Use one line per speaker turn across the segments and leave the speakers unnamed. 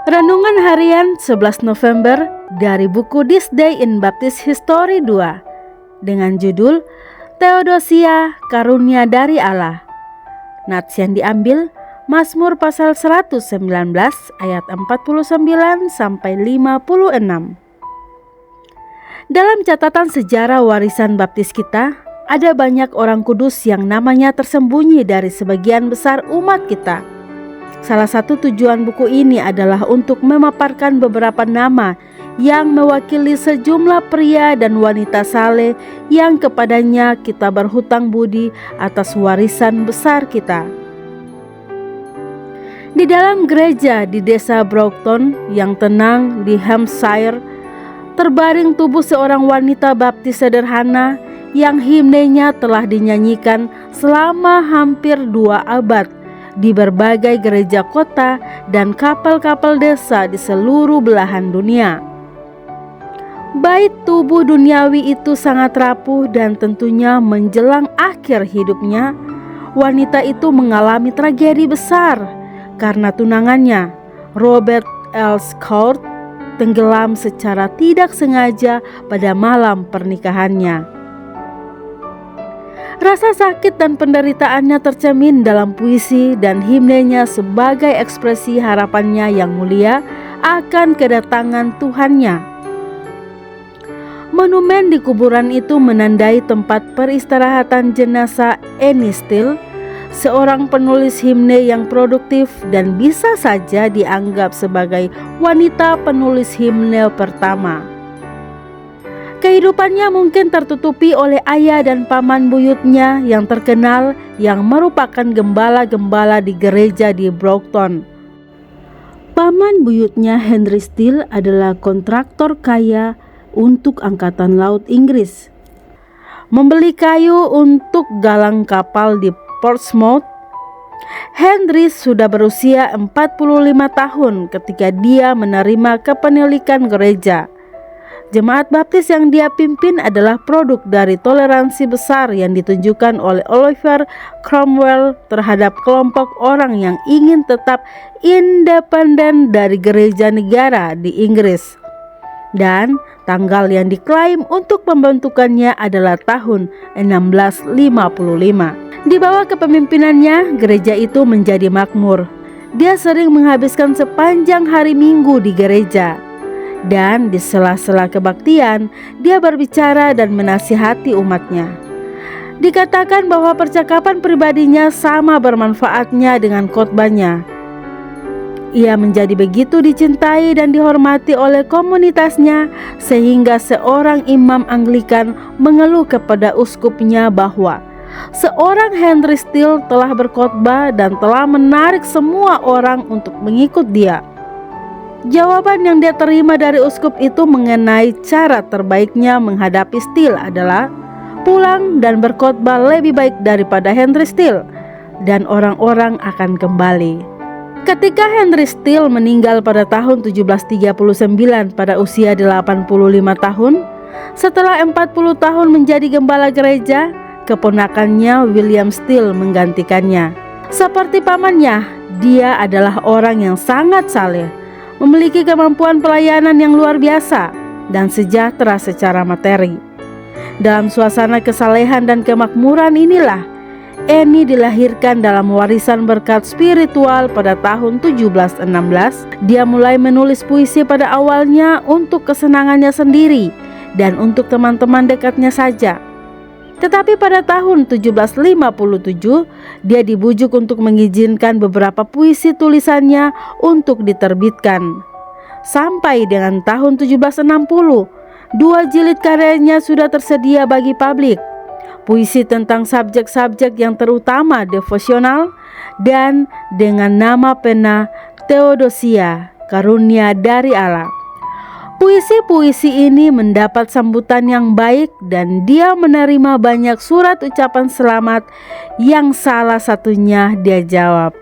Renungan Harian 11 November dari buku This Day in Baptist History 2 dengan judul Theodosia, Karunia dari Allah. Nats yang diambil Mazmur pasal 119 ayat 49 sampai 56. Dalam catatan sejarah warisan baptis kita, ada banyak orang kudus yang namanya tersembunyi dari sebagian besar umat kita. Salah satu tujuan buku ini adalah untuk memaparkan beberapa nama yang mewakili sejumlah pria dan wanita saleh yang kepadanya kita berhutang budi atas warisan besar kita. Di dalam gereja di desa Broughton yang tenang di Hampshire, terbaring tubuh seorang wanita baptis sederhana yang himnenya telah dinyanyikan selama hampir 2 abad di berbagai gereja kota dan kapel-kapel desa di seluruh belahan dunia. Bait tubuh duniawi itu sangat rapuh dan tentunya menjelang akhir hidupnya, wanita itu mengalami tragedi besar karena tunangannya, Robert L. Scott, tenggelam secara tidak sengaja pada malam pernikahannya. Rasa sakit dan penderitaannya tercermin dalam puisi dan himnenya sebagai ekspresi harapannya yang mulia akan kedatangan Tuhannya. Monumen di kuburan itu menandai tempat peristirahatan jenazah Annie Steele, seorang penulis himne yang produktif dan bisa saja dianggap sebagai wanita penulis himne pertama. Kehidupannya mungkin tertutupi oleh ayah dan paman buyutnya yang terkenal yang merupakan gembala-gembala di gereja di Broughton. Paman buyutnya Henry Steele adalah kontraktor kaya untuk Angkatan Laut Inggris. Membeli kayu untuk galang kapal di Portsmouth. Henry sudah berusia 45 tahun ketika dia menerima kepemilikan gereja. Jemaat baptis yang dia pimpin adalah produk dari toleransi besar yang ditunjukkan oleh Oliver Cromwell terhadap kelompok orang yang ingin tetap independen dari gereja negara di Inggris. Dan tanggal yang diklaim untuk pembentukannya adalah tahun 1655. Di bawah kepemimpinannya, gereja itu menjadi makmur. Dia sering menghabiskan sepanjang hari Minggu di gereja. Dan di sela-sela kebaktian, dia berbicara dan menasihati umatnya. Dikatakan bahwa percakapan pribadinya sama bermanfaatnya dengan khotbahnya. Ia menjadi begitu dicintai dan dihormati oleh komunitasnya sehingga seorang imam Anglikan mengeluh kepada uskupnya bahwa seorang Henry Steele telah berkhotbah dan telah menarik semua orang untuk mengikut dia. Jawaban yang dia terima dari uskup itu mengenai cara terbaiknya menghadapi Steele adalah pulang dan berkhotbah lebih baik daripada Henry Steele, dan orang-orang akan kembali. Ketika Henry Steele meninggal pada tahun 1739 pada usia 85 tahun, setelah 40 tahun menjadi gembala gereja, keponakannya William Steele menggantikannya. Seperti pamannya, dia adalah orang yang sangat saleh, memiliki kemampuan pelayanan yang luar biasa dan sejahtera secara materi. Dalam suasana kesalehan dan kemakmuran inilah Annie dilahirkan dalam warisan berkat spiritual pada tahun 1716. Dia mulai menulis puisi pada awalnya untuk kesenangannya sendiri dan untuk teman-teman dekatnya saja. Tetapi pada tahun 1757, dia dibujuk untuk mengizinkan beberapa puisi tulisannya untuk diterbitkan. Sampai dengan tahun 1760, 2 jilid karyanya sudah tersedia bagi publik. Puisi tentang subjek-subjek yang terutama devosional dan dengan nama pena Theodosia, Karunia dari Allah. Puisi-puisi ini mendapat sambutan yang baik dan dia menerima banyak surat ucapan selamat yang salah satunya dia jawab.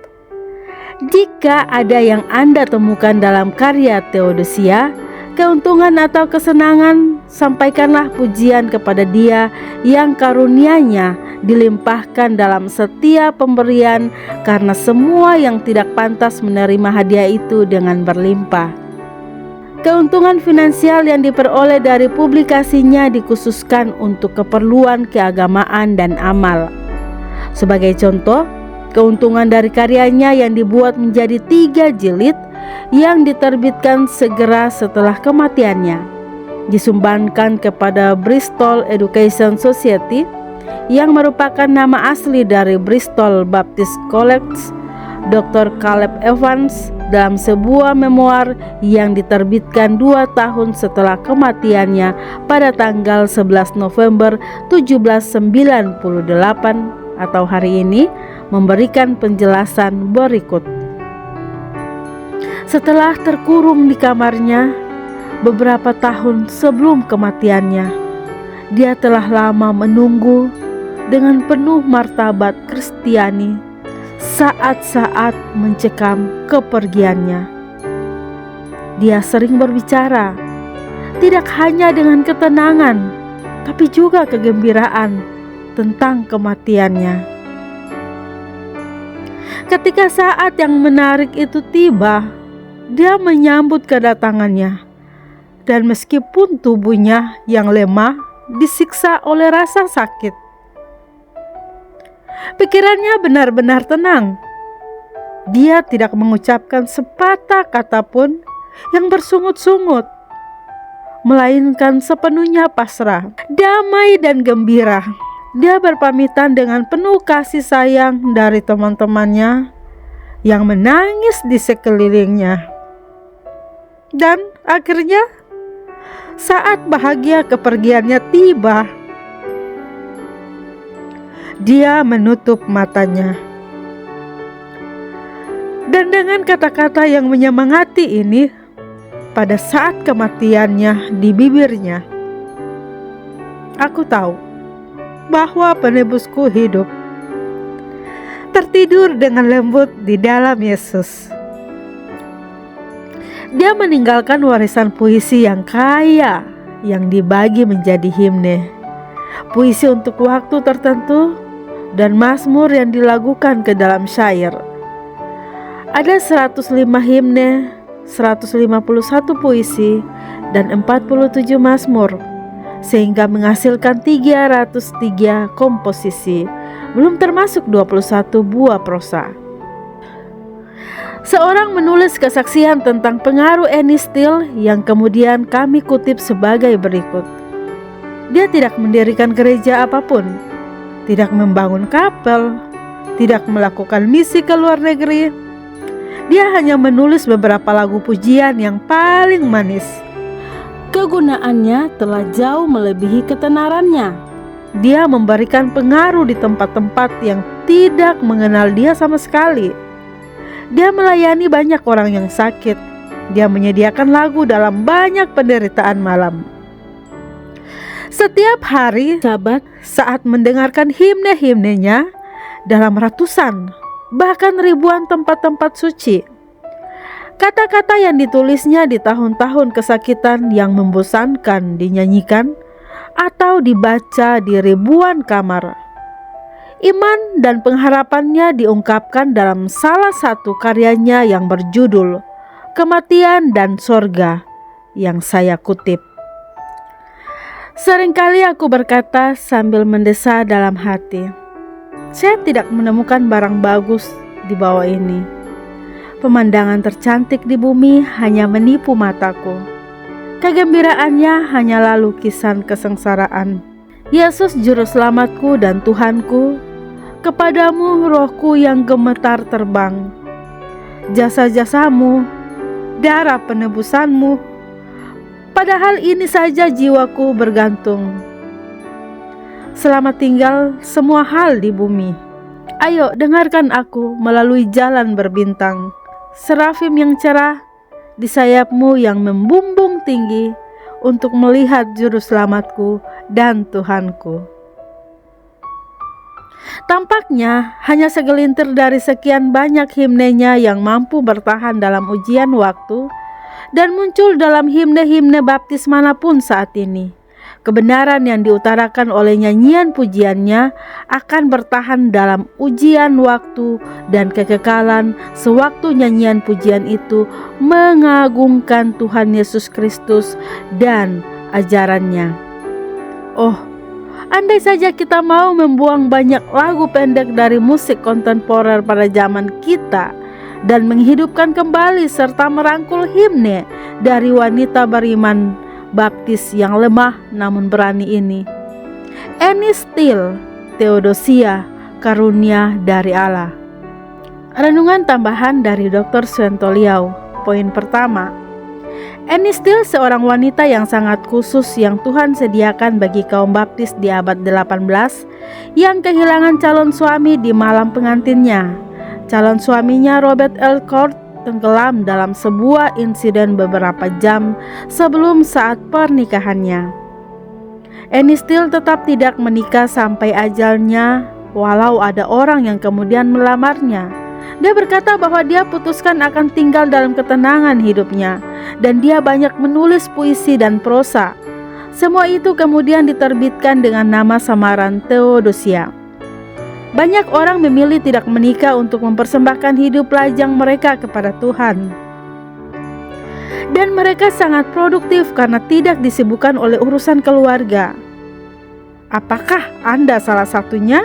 Jika ada yang Anda temukan dalam karya Theodosia, keuntungan atau kesenangan, sampaikanlah pujian kepada Dia yang karunia-Nya dilimpahkan dalam setiap pemberian, karena semua yang tidak pantas menerima hadiah itu dengan berlimpah. Keuntungan finansial yang diperoleh dari publikasinya dikhususkan untuk keperluan keagamaan dan amal. Sebagai contoh, keuntungan dari karyanya yang dibuat menjadi 3 jilid yang diterbitkan segera setelah kematiannya disumbangkan kepada Bristol Education Society, yang merupakan nama asli dari Bristol Baptist College, Dr. Caleb Evans, dalam sebuah memoir yang diterbitkan 2 tahun setelah kematiannya pada tanggal 11 November 1798 atau hari ini, memberikan penjelasan berikut. Setelah terkurung di kamarnya beberapa tahun sebelum kematiannya, dia telah lama menunggu dengan penuh martabat Kristiani saat-saat mencekam kepergiannya. Dia sering berbicara, tidak hanya dengan ketenangan, tapi juga kegembiraan tentang kematiannya. Ketika saat yang menarik itu tiba, dia menyambut kedatangannya, dan meskipun tubuhnya yang lemah disiksa oleh rasa sakit, pikirannya benar-benar tenang. Dia tidak mengucapkan sepatah kata pun yang bersungut-sungut, melainkan sepenuhnya pasrah, damai dan gembira. Dia berpamitan dengan penuh kasih sayang dari teman-temannya yang menangis di sekelilingnya. Dan akhirnya saat bahagia kepergiannya tiba, dia menutup matanya. Dan dengan kata-kata yang menyemangati ini, pada saat kematiannya di bibirnya, "Aku tahu bahwa penebusku hidup, tertidur dengan lembut di dalam Yesus." Dia meninggalkan warisan puisi yang kaya yang dibagi menjadi himne, puisi untuk waktu tertentu, dan mazmur yang dilagukan ke dalam syair. Ada 105 himne, 151 puisi, dan 47 mazmur, sehingga menghasilkan 303 komposisi, belum termasuk 21 buah prosa. Seorang menulis kesaksian tentang pengaruh Annie Steele yang kemudian kami kutip sebagai berikut. Dia tidak mendirikan gereja apapun, tidak membangun kapel, tidak melakukan misi ke luar negeri. Dia hanya menulis beberapa lagu pujian yang paling manis. Kegunaannya telah jauh melebihi ketenarannya. Dia memberikan pengaruh di tempat-tempat yang tidak mengenal dia sama sekali. Dia melayani banyak orang yang sakit. Dia menyediakan lagu dalam banyak penderitaan malam. Setiap hari Sabat, saat mendengarkan himne-himnenya dalam ratusan, bahkan ribuan tempat-tempat suci, kata-kata yang ditulisnya di tahun-tahun kesakitan yang membosankan dinyanyikan atau dibaca di ribuan kamar. Iman dan pengharapannya diungkapkan dalam salah satu karyanya yang berjudul Kematian dan Sorga, yang saya kutip. Seringkali aku berkata sambil mendesah dalam hati, saya tidak menemukan barang bagus di bawah ini. Pemandangan tercantik di bumi hanya menipu mataku. Kegembiraannya hanyalah lukisan kesengsaraan. Yesus juru selamatku dan Tuhanku, kepadamu rohku yang gemetar terbang. Jasa-jasamu, darah penebusanmu, padahal ini saja jiwaku bergantung. Selamat tinggal semua hal di bumi. Ayo dengarkan aku melalui jalan berbintang, serafim yang cerah di sayapmu yang membumbung tinggi, untuk melihat juru selamatku dan Tuhanku. Tampaknya hanya segelintir dari sekian banyak himnenya yang mampu bertahan dalam ujian waktu, dan muncul dalam himne-himne baptis manapun saat ini. Kebenaran yang diutarakan oleh nyanyian pujiannya akan bertahan dalam ujian waktu dan kekekalan sewaktu nyanyian pujian itu mengagungkan Tuhan Yesus Kristus dan ajarannya. Oh, andai saja kita mau membuang banyak lagu pendek dari musik kontemporer pada zaman kita dan menghidupkan kembali serta merangkul himne dari wanita beriman baptis yang lemah namun berani ini. Annie Steele, Theodosia, karunia dari Allah. Renungan tambahan dari Dr. Swentoliau. Poin pertama, Annie Steele seorang wanita yang sangat khusus yang Tuhan sediakan bagi kaum baptis di abad 18 yang kehilangan calon suami di malam pengantinnya. Calon suaminya Robert L. Court tenggelam dalam sebuah insiden beberapa jam sebelum saat pernikahannya. Annie Steele tetap tidak menikah sampai ajalnya, walau ada orang yang kemudian melamarnya. Dia berkata bahwa dia putuskan akan tinggal dalam ketenangan hidupnya, dan dia banyak menulis puisi dan prosa. Semua itu kemudian diterbitkan dengan nama samaran Theodosia. Banyak orang memilih tidak menikah untuk mempersembahkan hidup lajang mereka kepada Tuhan. Dan mereka sangat produktif karena tidak disibukkan oleh urusan keluarga. Apakah Anda salah satunya?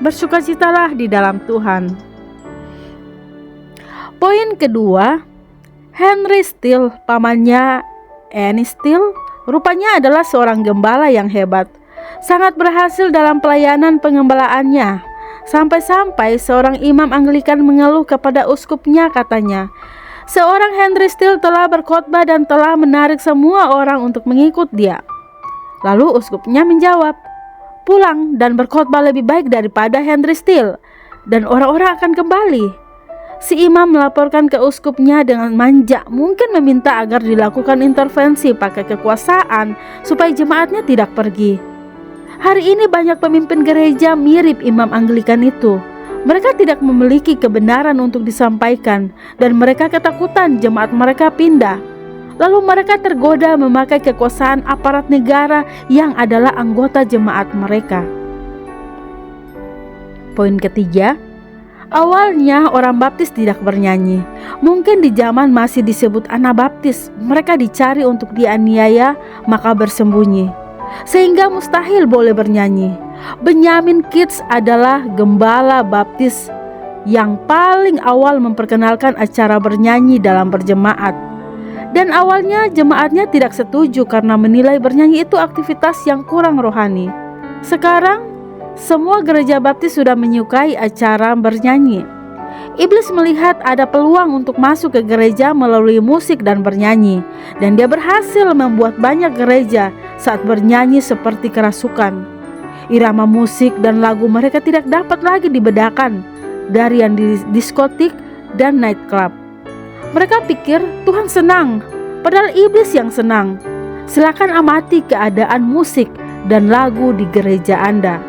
Bersukacitalah di dalam Tuhan. Poin kedua, Henry Steele, pamannya Annie Steele, rupanya adalah seorang gembala yang hebat. Sangat berhasil dalam pelayanan pengembalaannya. Sampai-sampai seorang imam Anglikan mengeluh kepada uskupnya, katanya, seorang Henry Steele telah berkhotbah dan telah menarik semua orang untuk mengikut dia. Lalu uskupnya menjawab, pulang dan berkhotbah lebih baik daripada Henry Steele, dan orang-orang akan kembali. Si imam melaporkan ke uskupnya dengan manja, mungkin meminta agar dilakukan intervensi pakai kekuasaan supaya jemaatnya tidak pergi. Hari ini banyak pemimpin gereja mirip imam Anglikan itu. Mereka tidak memiliki kebenaran untuk disampaikan, dan mereka ketakutan jemaat mereka pindah. Lalu mereka tergoda memakai kekuasaan aparat negara yang adalah anggota jemaat mereka. Poin ketiga, awalnya orang baptis tidak bernyanyi. Mungkin di zaman masih disebut Anabaptis, mereka dicari untuk dianiaya maka bersembunyi, sehingga mustahil boleh bernyanyi. Benjamin Keats adalah gembala baptis yang paling awal memperkenalkan acara bernyanyi dalam berjemaat. Dan awalnya jemaatnya tidak setuju karena menilai bernyanyi itu aktivitas yang kurang rohani. Sekarang semua gereja baptis sudah menyukai acara bernyanyi. Iblis melihat ada peluang untuk masuk ke gereja melalui musik dan bernyanyi, dan dia berhasil membuat banyak gereja saat bernyanyi seperti kerasukan. Irama musik dan lagu mereka tidak dapat lagi dibedakan dari yang di diskotik dan nightclub. Mereka pikir Tuhan senang, padahal iblis yang senang. Silakan amati keadaan musik dan lagu di gereja Anda.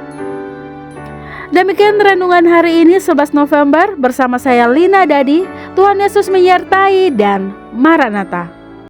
Demikian renungan hari ini 11 November bersama saya Lina Dadi. Tuhan Yesus menyertai dan Maranatha.